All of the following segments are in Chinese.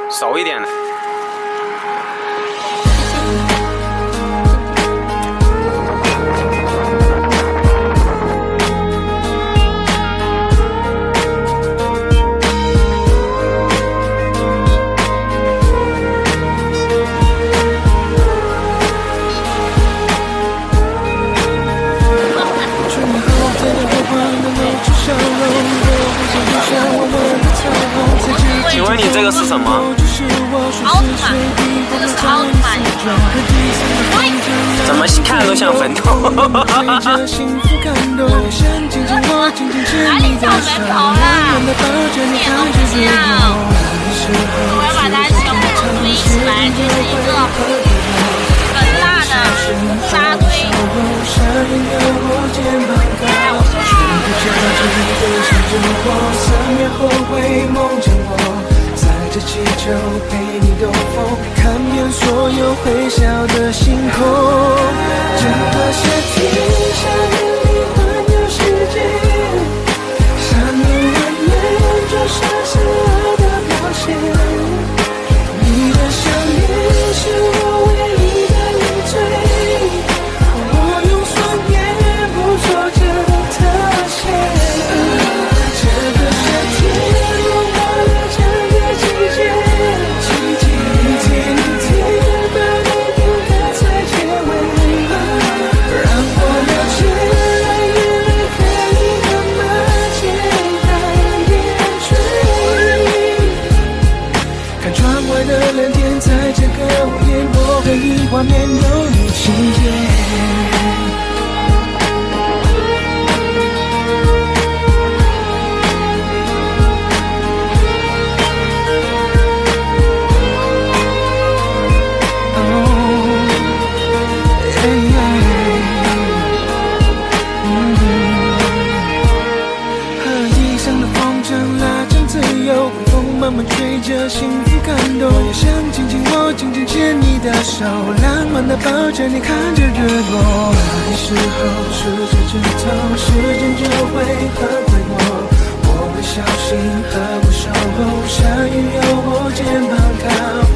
熟一点的。请问你这个是什么？奥特曼，这个是奥特曼。怎么看都像坟头。哪里像坟头啦？一点都不像。我要把它全部堆起来，这是一个很大的沙堆。这气球陪你兜风，看遍所有会笑的星空。整个夏天，下面你环游世界，山路蜿蜒，就像是我的表现。你的想念是我唯一的累赘，我用双眼捕捉着特写。这个夏天，我忘了整个季节。在这个午夜，我回忆画面有你情节。地上的风筝拉长自由，风慢慢吹着幸福感动，也想紧紧握紧紧牵你的手，浪漫的抱着你看着日落。那时候数着指头，时间就会很快过，我会小心呵护守候，下雨有我肩膀靠，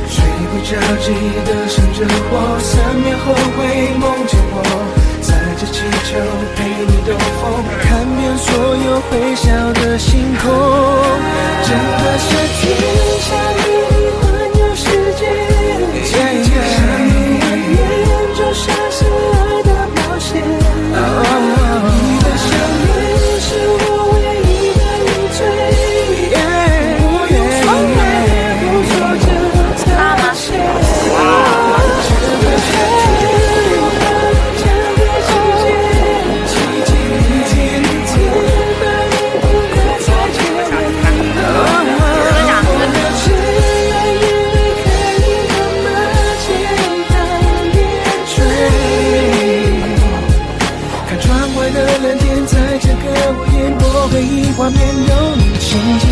谁会着急的想着我，3秒后会梦见我，在这气球陪你兜风，看遍所有会笑的星空。整个夏天，下雨你环游世界，山路蜿蜒，就像是爱的冒险。你的想念是我唯一的累赘，我用双眼捕捉着特写。这个夏天，我忘了整个季节，一天一天把你不可再结尾。看窗外的蓝天，在这个午夜，我回忆画面有你情节。